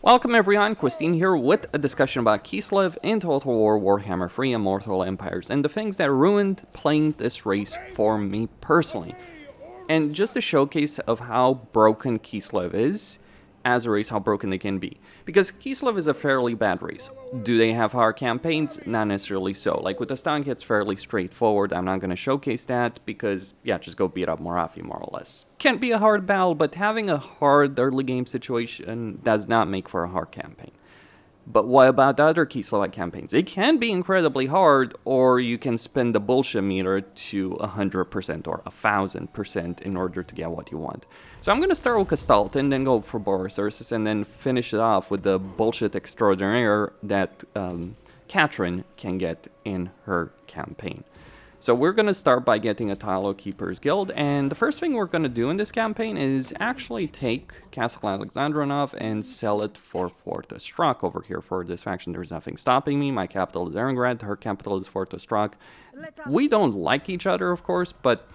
Welcome everyone, Christine here with a discussion about Kislev in Total War Warhammer 3 Immortal Empires and the things that ruined playing this race for me personally. And just a showcase of how broken Kislev is as a race, how broken they can be. Because Kislev is a fairly bad race. Do they have hard campaigns? Not necessarily so. Like with the Stank, it's fairly straightforward. I'm not going to showcase that because, yeah, just go beat up Morathi more or less. Can be a hard battle, but having a hard early game situation does not make for a hard campaign. But what about the other Kislev campaigns? It can be incredibly hard, or you can spin the bullshit meter to 100% or 1000% in order to get what you want. So I'm going to start with Gestalten, then go for Boris Ursus, and then finish it off with the bullshit extraordinaire that Katrin can get in her campaign. So we're going to start by getting a Tilo Keeper's Guild, and the first thing we're going to do in this campaign is actually take Castle Alexandronov and sell it for Fort Ostrog over here for this faction. There's nothing stopping me. My capital is Erengrad, her capital is Fort Ostrog. We don't like each other, of course, but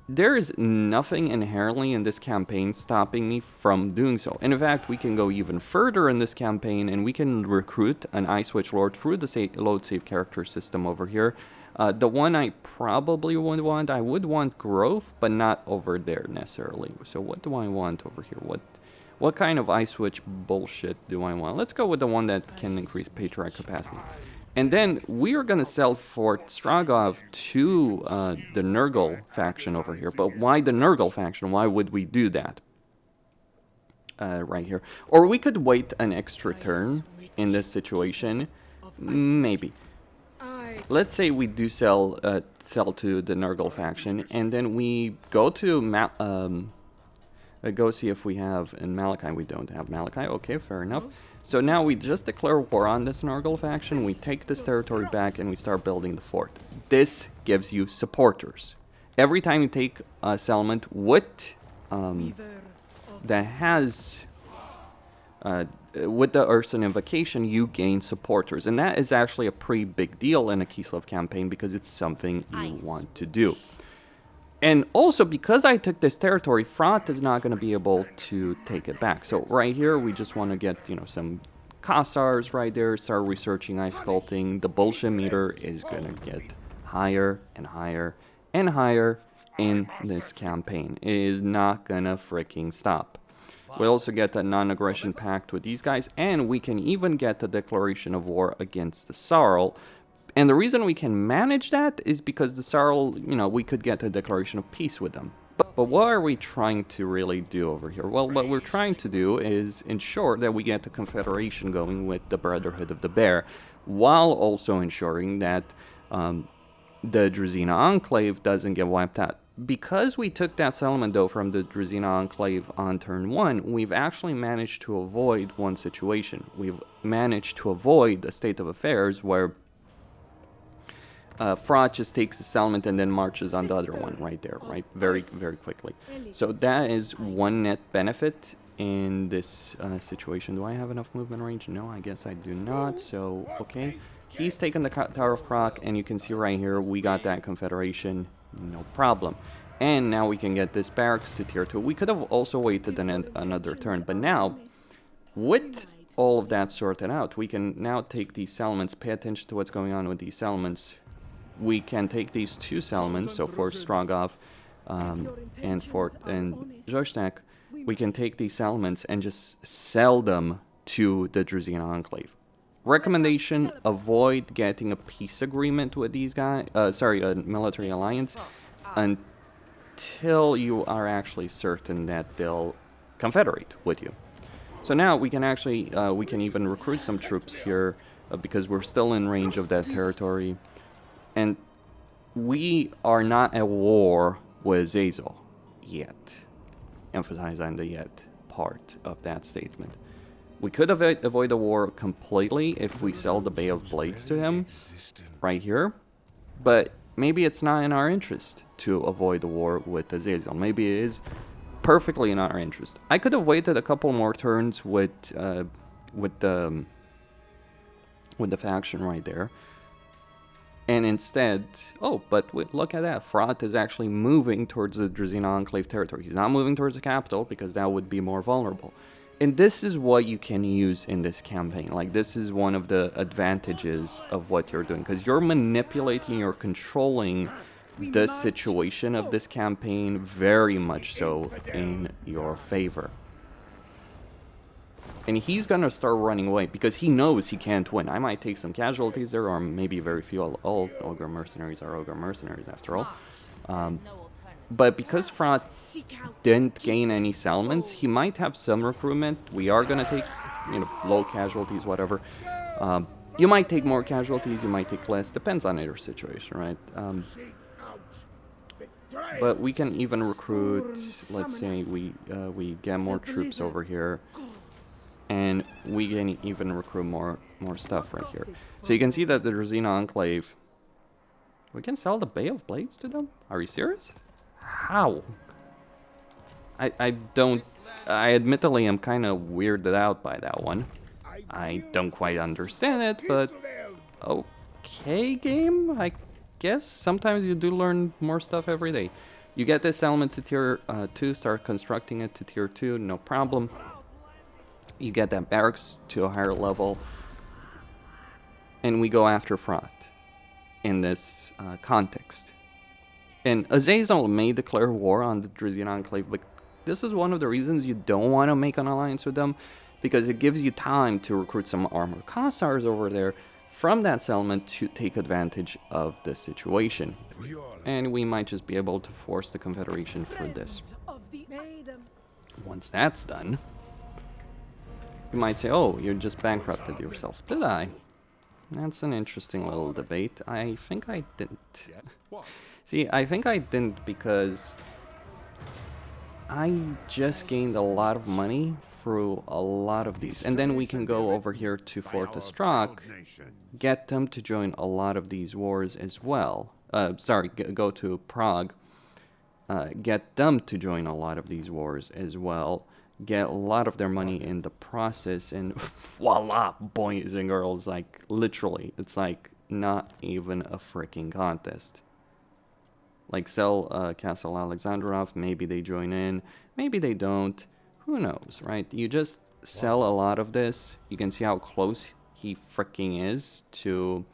there is nothing inherently in this campaign stopping me from doing so. And in fact, we can go even further in this campaign, and we can recruit an Ice Witch Lord through the load save character system over here. The one I probably would want, I would want growth, but not over there necessarily. So what do I want over here? What kind of Ice Witch bullshit do I want? Let's go with the one that can increase Patriarch capacity. And then we are going to sell Fort Strogov to the Nurgle faction over here. But why the Nurgle faction? Why would we do that? Right here. Or we could wait an extra turn in this situation. Maybe. Let's say we do sell to the Nurgle faction, and then we go to go see if we have in Malachi. We don't have Malachi. Okay, fair enough. So now we just declare war on this Nurgle faction. We take this territory back and we start building the fort. This gives you supporters. Every time you take a settlement with that has with the Urson Invocation, you gain supporters, and that is actually a pretty big deal in a Kislev campaign because it's something you want to do. And also, because I took this territory, Front is not going to be able to take it back. So right here, we just want to get, some Kossars right there, start researching Ice Sculpting. The bullshit meter is going to get higher and higher and higher in this campaign. It is not going to freaking stop. We also get a non-aggression pact with these guys, and we can even get the declaration of war against the Sarl. And the reason we can manage that is because the Sarl, we could get a declaration of peace with them. But what are we trying to really do over here? Well, what we're trying to do is ensure that we get the Confederation going with the Brotherhood of the Bear, while also ensuring that the Druzina Enclave doesn't get wiped out. Because we took that settlement, though, from the Druzina Enclave on turn 1, we've actually managed to avoid one situation. We've managed to avoid a state of affairs where Frot just takes the settlement and then marches on the other one right there, right? Very, very quickly. So that is one net benefit in this situation. Do I have enough movement range? No, I guess I do not. So, okay. He's taken the Tower of Croc, and you can see right here, we got that Confederation. No problem. And now we can get this barracks to tier 2. We could have also waited another turn, but now, with all of that sorted out, we can now take these settlements, pay attention to what's going on with these settlements. We can take these two settlements, so Fort Strogov and Fort Zhostak, we can take these settlements and just sell them to the Druzina Enclave. Recommendation, avoid getting a peace agreement with these guys, a military alliance, until you are actually certain that they'll confederate with you. So now we can actually, we can even recruit some troops here, because we're still in range of that territory. And we are not at war with Zazel yet. Emphasize on the yet part of that statement. We could avoid the war completely if we sell the Bay of Blades to him, right here. But maybe it's not in our interest to avoid the war with Azazel. Maybe it is perfectly in our interest. I could have waited a couple more turns with the faction right there. And instead, but look at that. Frot is actually moving towards the Druzina Enclave territory. He's not moving towards the capital because that would be more vulnerable. And this is what you can use in this campaign. Like, this is one of the advantages of what you're doing, because you're manipulating, you're controlling the situation of this campaign very much so in your favor. And he's gonna start running away because he knows he can't win. I might take some casualties there, or maybe very few. All Ogre Mercenaries are Ogre Mercenaries after all. But because Fraud didn't gain any settlements, he might have some recruitment. We are gonna take, you know, low casualties, whatever. You might take more casualties, you might take less. Depends on your situation, right? But we can even recruit. Let's say we get more troops over here, and we can even recruit more stuff right here. So you can see that the Drazina Enclave. We can sell the Bay of Blades to them? Are you serious? How? I don't... I admittedly am kind of weirded out by that one. I don't quite understand it, but... Okay, game? I guess sometimes you do learn more stuff every day. You get this element to tier 2, start constructing it to tier 2, no problem. You get that barracks to a higher level. And we go after Fraud in this context. And Azazel may declare war on the Drazina Enclave, but this is one of the reasons you don't want to make an alliance with them, because it gives you time to recruit some armored Cossars over there from that settlement to take advantage of the situation. And we might just be able to force the Confederation for this. Once that's done, you might say, oh, you just bankrupted yourself. Did I? That's an interesting little debate. I think I didn't. See, I think I didn't because I just gained a lot of money through a lot of these. And then we can go over here to Fortress Strock, get them to join a lot of these wars as well. Go to Prague, get them to join a lot of these wars as well. Get a lot of their money in the process, and voila, boys and girls, like, literally, it's like not even a freaking contest. Like, sell Castle Alexandrov, maybe they join in, maybe they don't, who knows, right? You just sell a lot of this. You can see how close he freaking is to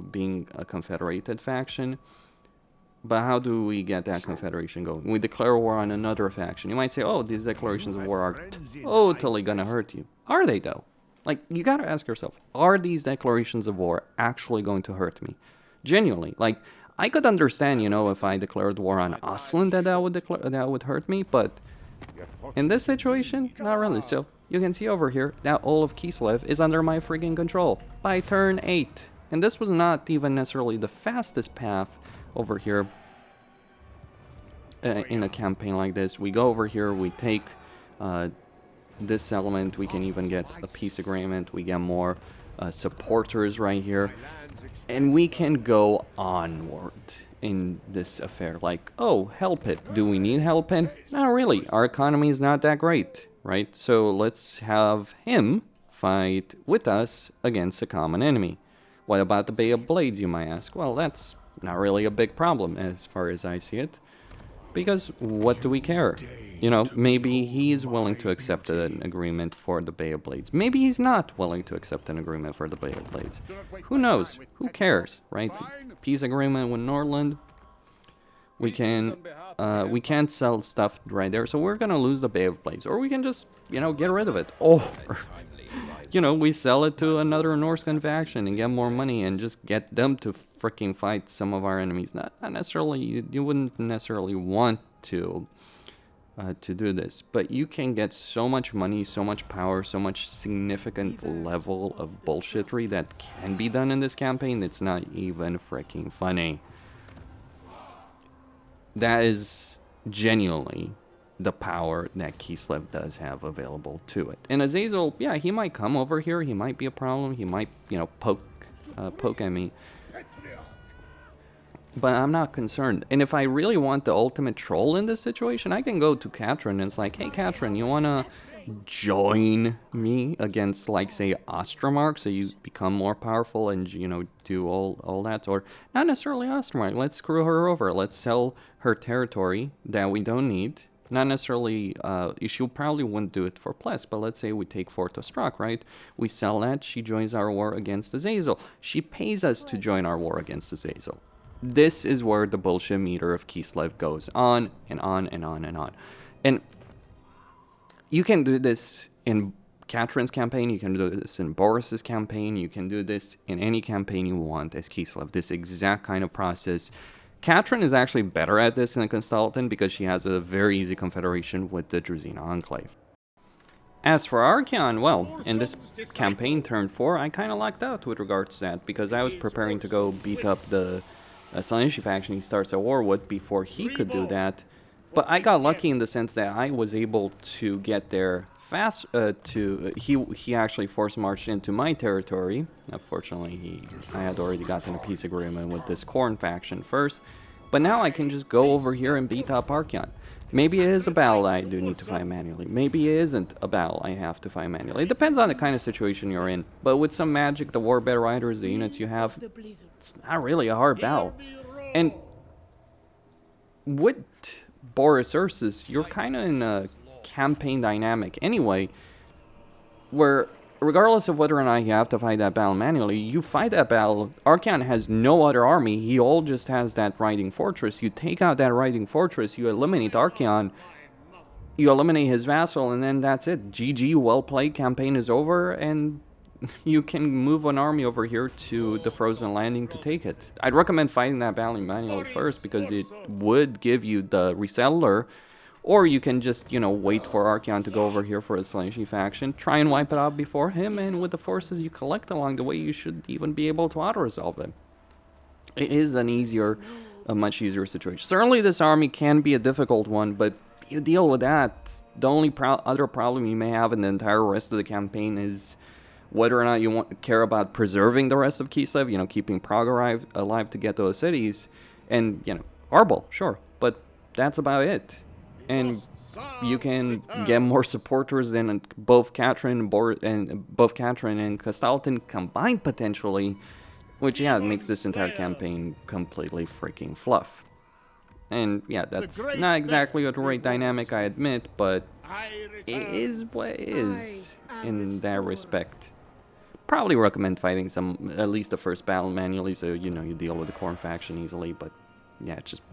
being a confederated faction. But how do we get that confederation going? We declare war on another faction. You might say, oh, these declarations of war are totally gonna hurt you. Are they, though? Like, you gotta ask yourself, are these declarations of war actually going to hurt me? Genuinely. Like, I could understand, you know, if I declared war on Aslan, that would hurt me, but in this situation, not really. So, you can see over here that all of Kislev is under my freaking control by turn 8. And this was not even necessarily the fastest path over here in a campaign like this. We go over here, we take this settlement, we can even get a peace agreement, we get more supporters right here, and we can go onward in this affair. Like, oh, help it. Do we need help in? Not really. Our economy is not that great, right? So let's have him fight with us against a common enemy. What about the Bay of Blades, you might ask? Well, that's not really a big problem as far as I see it, because what do we care? You know, maybe he's willing to accept an agreement for the Bay of Blades. Maybe he's not willing to accept an agreement for the Bay of Blades. Who knows? Who cares, right? Peace agreement with Norland. We can't sell stuff right there, so we're gonna lose the Bay of Blades, or we can just, you know, get rid of it. Or, you know, we sell it to another Norseman faction and get more money and just get them to freaking fight some of our enemies. Not necessarily, you wouldn't necessarily want to do this, but you can get so much money, so much power, so much significant level of bullshittery that can be done in this campaign. It's not even freaking funny. That is genuinely the power that Kislev does have available to it. And Azazel, yeah, he might come over here, he might be a problem, he might, you know, poke at me. But I'm not concerned. And if I really want the ultimate troll in this situation, I can go to Katrin and it's like, hey Katrin, you wanna join me against, like, say, Ostermark, so you become more powerful and, you know, do all that? Or not necessarily Ostermark, let's screw her over, let's sell her territory that we don't need, Not necessarily, she probably wouldn't do it for plus, but let's say we take Fort Ostrak, right? We sell that, she joins our war against Azazel. She pays us to join our war against Azazel. This is where the bullshit meter of Kislev goes on and on and on and on. And you can do this in Katrin's campaign, you can do this in Boris's campaign, you can do this in any campaign you want as Kislev. This exact kind of process. Katrin is actually better at this than a consultant because she has a very easy confederation with the Druzina Enclave. As for Archaon, well, in this campaign turn 4, I kind of lucked out with regards to that because I was preparing to go beat up the Sinnelleos faction he starts a war with before he could do that. But I got lucky in the sense that I was able to get there fast. He actually force marched into my territory. Unfortunately, I had already gotten a peace agreement with this Khorne faction first. But now I can just go over here and beat up Archaon. Maybe it is a battle I do need to fight manually. Maybe it isn't a battle I have to fight manually. It depends on the kind of situation you're in. But with some magic, the warbed riders, the units you have, it's not really a hard battle. And with Boris Ursus, you're kind of in a campaign dynamic anyway, where regardless of whether or not you have to fight that battle manually, you fight that battle. Archaon has no other army, he all just has that riding fortress. You take out that riding fortress, you eliminate Archaon, you eliminate his vassal, and then that's it. GG, well played, campaign is over, and you can move an army over here to the Frozen Landing to take it. I'd recommend fighting that battle manually first because it would give you the resettler, or you can just, you know, wait for Archaon to go over here for a Sinnelleos faction, try and wipe it out before him, and with the forces you collect along the way, you should even be able to auto-resolve them. It is a much easier situation. Certainly this army can be a difficult one, but you deal with that. The only other problem you may have in the entire rest of the campaign is whether or not you care about preserving the rest of Kislev, you know, keeping Prague alive to get those cities, and, you know, Arbol, sure, but that's about it. And you can get more supporters than both Katrin and Kastaltin combined potentially, which, yeah, makes this entire campaign completely freaking fluff. And yeah, that's not exactly a great dynamic, I admit, but it is what it is in that respect. Probably recommend fighting at least the first battle manually, so you know you deal with the Khorne faction easily. But yeah, it's just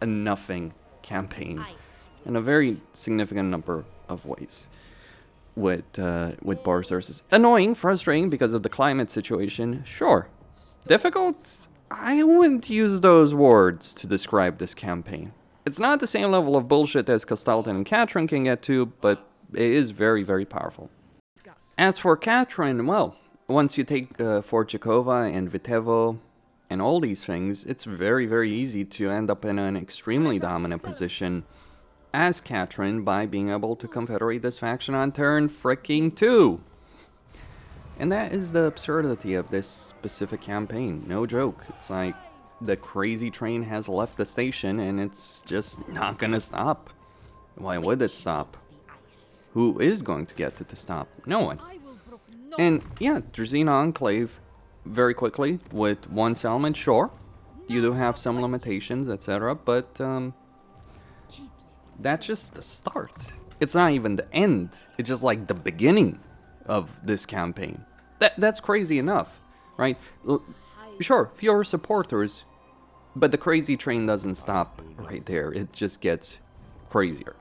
a nothing campaign in a very significant number of ways. With Boris Ursus, annoying, frustrating because of the climate situation, sure. Difficult? I wouldn't use those words to describe this campaign. It's not the same level of bullshit as Kastaltin and Katrin can get to, but it is very, very powerful. As for Katrin, well, once you take Fort Jakova and Vitevo and all these things, it's very, very easy to end up in an extremely dominant position as Katrin by being able to confederate this faction on turn freaking 2. And that is the absurdity of this specific campaign. No joke. It's like the crazy train has left the station and it's just not gonna stop. Why would it stop? Who is going to get it to stop? No one. And yeah, Druzina Enclave, very quickly, with one settlement, sure. You do have some limitations, etc., but that's just the start. It's not even the end. It's just like the beginning of this campaign. That's crazy enough, right? Sure, fewer supporters, but the crazy train doesn't stop right there. It just gets crazier.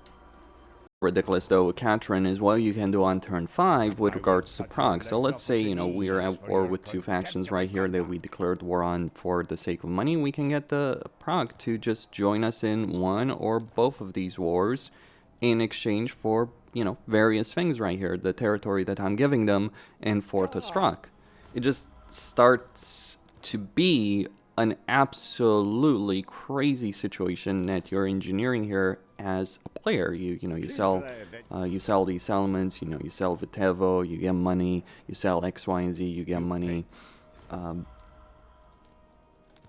Ridiculous though with Katrin is what you can do on turn 5 with regards to Prague. So let's say, you know, we are at war with two factions right here that we declared war on for the sake of money. We can get the Prague to just join us in one or both of these wars in exchange for, you know, various things right here. The territory that I'm giving them and Fort Ostrak. It just starts to be an absolutely crazy situation that you're engineering here as a player. You sell these settlements, you know, you sell Vitevo, you get money, you sell X, Y, and Z, you get money.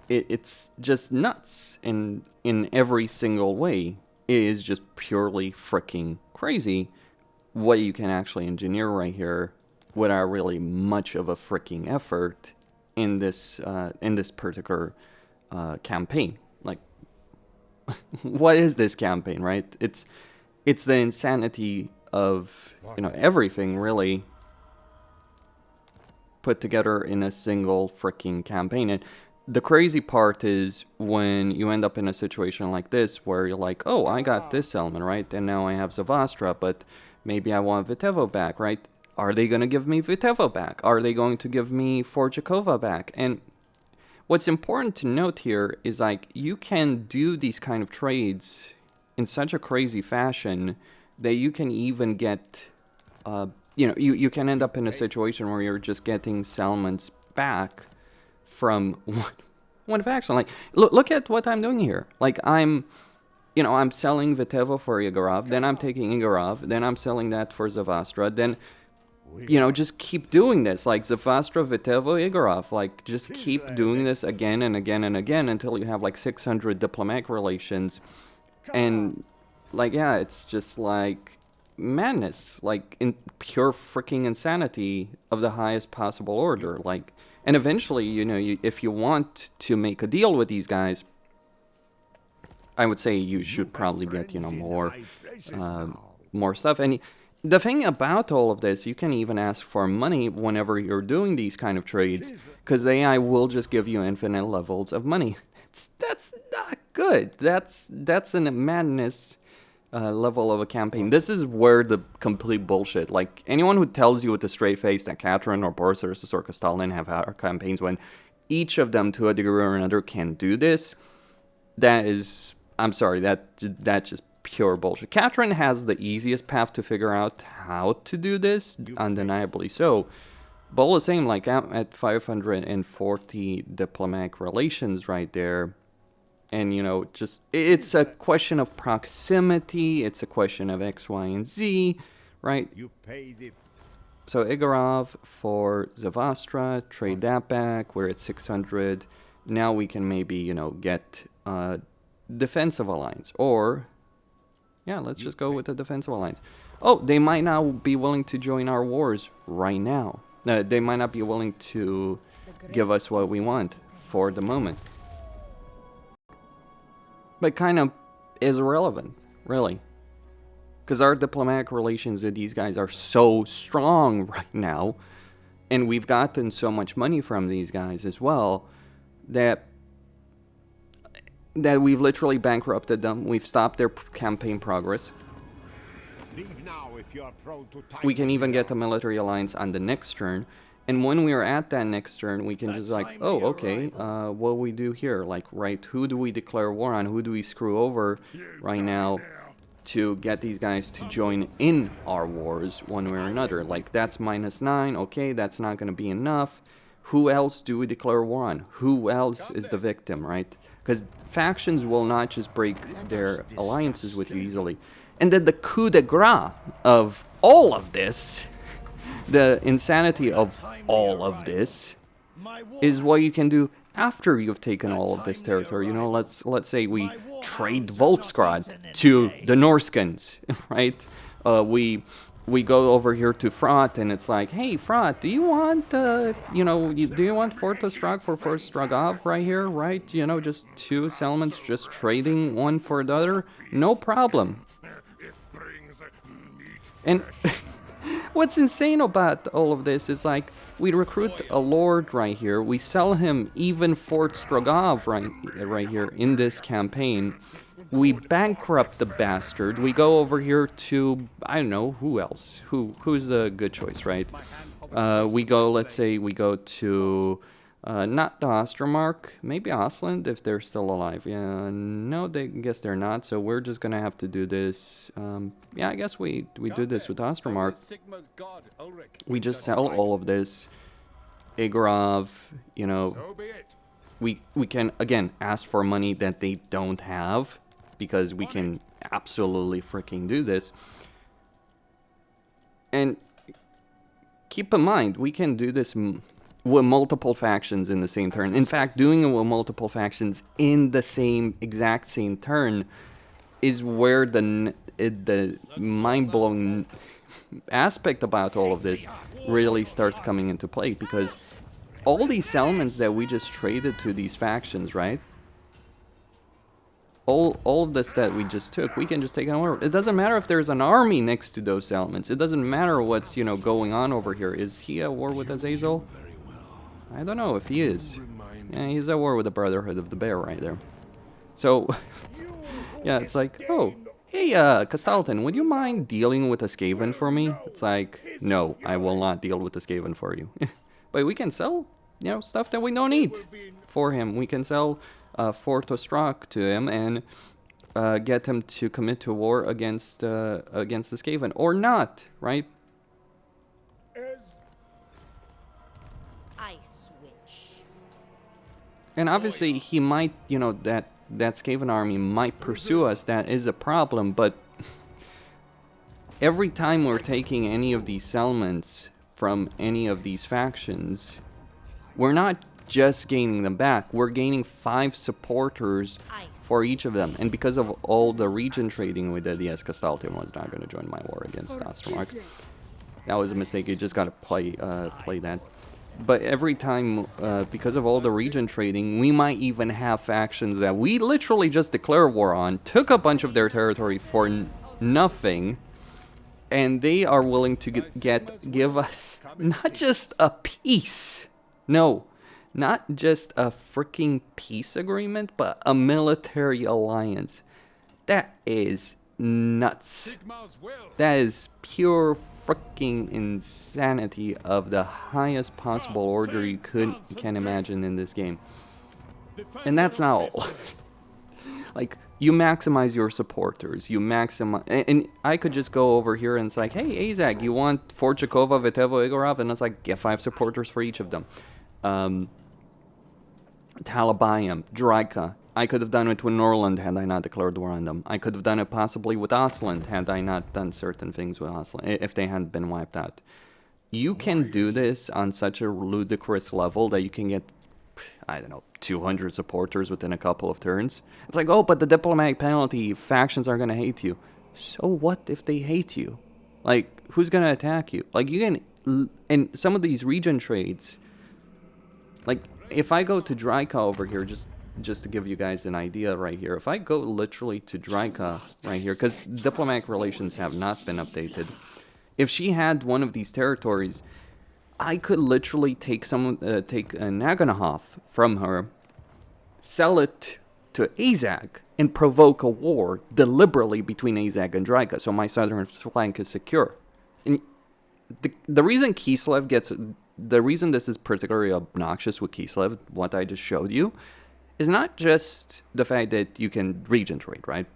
It's just nuts in every single way. It is just purely freaking crazy what you can actually engineer right here without really much of a freaking effort in this particular campaign. Like, what is this campaign, right? It's it's the insanity of, you know, everything really put together in a single freaking campaign. And the crazy part is when you end up in a situation like this where you're like, oh, I got this element, right? And now I have Zavastra, but maybe I want Vitevo back, right? Are they going to give me Vitevo back? Are they going to give me Forjakova back? And what's important to note here is, like, you can do these kind of trades in such a crazy fashion that you can even get, you know, you can end up in a situation where you're just getting settlements back from one faction. Like, look at what I'm doing here. Like, I'm selling Vitevo for Igorov, then I'm taking Igorov, then I'm selling that for Zavastra, then, you know, just keep doing this. Like, Zavastra, Vitevo, Igorov. Like, just keep doing this again and again and again until you have, like, 600 diplomatic relations. And, like, yeah, it's just, like, madness. Like, in pure freaking insanity of the highest possible order. Like, and eventually, you know, if you want to make a deal with these guys, I would say you should probably get, you know, more stuff. And the thing about all of this, you can even ask for money whenever you're doing these kind of trades, because the AI will just give you infinite levels of money. That's not good. That's a madness level of a campaign. This is where the complete bullshit, like, anyone who tells you with a straight face that Catherine or Boris or Stalin have our campaigns when each of them to a degree or another can do this, that is, I'm sorry, that's just pure bullshit. Catherine has the easiest path to figure out how to do this, undeniably so. But all the same, like, I'm at 540 diplomatic relations right there. And, you know, just, it's a question of proximity, it's a question of X, Y, and Z, right? So Igorov for Zavastra, trade that back, we're at 600. Now we can maybe, you know, get defensive alliance. Or, yeah, let's just go with the defensive alliance. Oh, they might now be willing to join our wars right now. They might not be willing to give us what we want for the moment. But kind of is irrelevant, really. Because our diplomatic relations with these guys are so strong right now, and we've gotten so much money from these guys as well, that we've literally bankrupted them. We've stopped their campaign progress. We can even get a military alliance on the next turn. And when we are at that next turn, we can just like, oh, okay, what do we do here? Like, right, who do we declare war on? Who do we screw over right now to get these guys to join in our wars one way or another? Like, that's -9, okay, that's not going to be enough. Who else do we declare war on? Who else is the victim, right? Because factions will not just break their alliances with you easily. And then the coup de grace of all of this, the insanity of all of this, is what you can do after you've taken all of this territory. You know, let's say we trade Volksgrad to the Norskins, right? We go over here to Frot, and it's like, hey, Frot, do you want, you know, do you want Fort Ostrog for Fort Strogov right here, right? You know, just two settlements, just trading one for the other, no problem. And what's insane about all of this is, like, we recruit a lord right here, we sell him even Fort Strogov right here in this campaign. We bankrupt the bastard. We go over here to, I don't know, who else? Who's a good choice, right? We go, let's say we go to, not the Ostermark, maybe Ostland if they're still alive. Yeah, no, I guess they're not, so we're just gonna have to do this. Yeah, I guess we do this with Ostermark. We just sell all of this. Igorov, you know, we can, again, ask for money that they don't have, because we can absolutely freaking do this. And keep in mind, we can do this with multiple factions in the same turn. In fact, doing it with multiple factions in the exact same turn is where the mind-blowing aspect about all of this really starts coming into play, because all these settlements that we just traded to these factions, right? all of this that we just took, we can just take it over. It doesn't matter if there's an army next to those settlements. It doesn't matter what's, you know, going on over here. Is he at war with Azazel? I don't know if he is. Yeah, he's at war with the Brotherhood of the Bear right there. So, yeah, it's like, oh, hey, Castalton, would you mind dealing with a Skaven for me? It's like, no, I will not deal with the Skaven for you. But we can sell, you know, stuff that we don't need for him. We can sell Fort Ostrak to him and get him to commit to war against the Skaven, or not, right? I switch. And obviously, he might, you know, that Skaven army might pursue us. That is a problem, but every time we're taking any of these settlements from any of these factions, we're not just gaining them back. We're gaining 5 supporters for each of them. And because of all the region trading we did, yes, Castalton was not going to join my war against Ostermark. That was a mistake. You just got to play that. But every time, because of all the region trading, we might even have factions that we literally just declare war on, took a bunch of their territory for nothing, and they are willing to give us not just a peace, no, not just a freaking peace agreement, but a military alliance. That is nuts. That is pure freaking insanity of the highest possible order you can imagine in this game. And that's not all. Like, you maximize your supporters, you maximize, and I could just go over here and it's like, hey, Azag, you want Fort Jakova, Vitevo, Igorov? And it's like, get 5 supporters for each of them. Talabayam, Draika. I could have done it with Norland had I not declared war on them. I could have done it possibly with Osland had I not done certain things with Osland, if they hadn't been wiped out. You can do this on such a ludicrous level that you can get, I don't know, 200 supporters within a couple of turns. It's like, oh, but the diplomatic penalty, factions are going to hate you. So what if they hate you? Like, who's going to attack you? Like, you can, and some of these region trades, like, if I go to Draika over here, just to give you guys an idea right here, if I go literally to Draika right here, because diplomatic relations have not been updated, if she had one of these territories, I could literally take Naganahof from her, sell it to Azag, and provoke a war deliberately between Azag and Draika, so my southern flank is secure. And the reason Kislev gets, the reason this is particularly obnoxious with Kislev, what I just showed you, is not just the fact that you can region trade, right?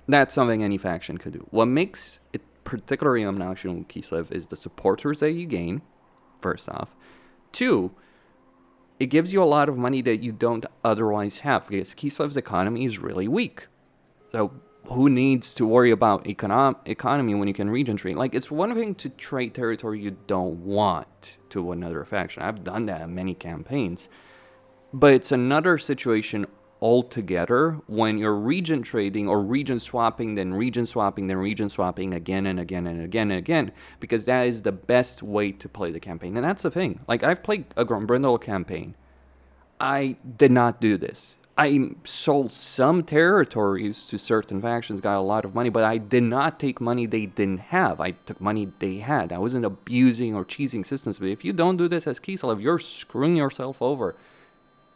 That's something any faction could do. What makes it particularly obnoxious with Kislev is the supporters that you gain, first off. 2, it gives you a lot of money that you don't otherwise have, because Kislev's economy is really weak. So who needs to worry about economy when you can region trade? Like, it's one thing to trade territory you don't want to another faction. I've done that in many campaigns. But it's another situation altogether when you're region trading or region swapping, then region swapping, then region swapping again and again and again and again, because that is the best way to play the campaign. And that's the thing. Like, I've played a Grombrindal campaign. I did not do this. I sold some territories to certain factions, got a lot of money, but I did not take money they didn't have. I took money they had. I wasn't abusing or cheesing systems. But if you don't do this as Kislev, you're screwing yourself over.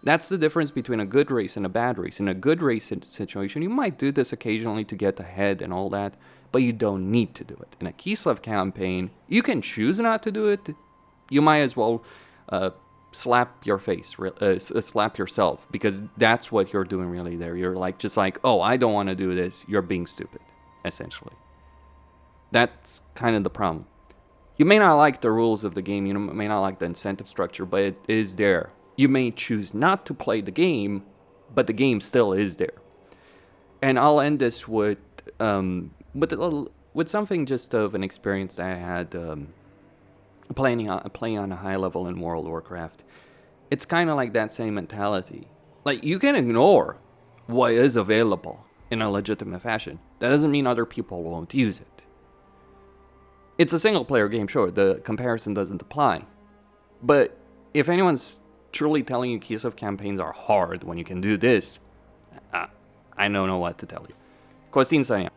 That's the difference between a good race and a bad race. In a good race situation, you might do this occasionally to get ahead and all that, but you don't need to do it. In a Kislev campaign, you can choose not to do it. You might as well slap your face, slap yourself, because that's what you're doing really there. You're like, just like, oh, I don't want to do this. You're being stupid, essentially. That's kind of the problem. You may not like the rules of the game. You may not like the incentive structure, but it is there. You may choose not to play the game, but the game still is there. And I'll end this with something just of an experience that I had playing on a high level in World of Warcraft. It's kind of like that same mentality. Like, you can ignore what is available in a legitimate fashion. That doesn't mean other people won't use it. It's a single-player game, sure. The comparison doesn't apply. But if anyone's truly telling you Kislev campaigns are hard when you can do this, I don't know what to tell you. Costin saying,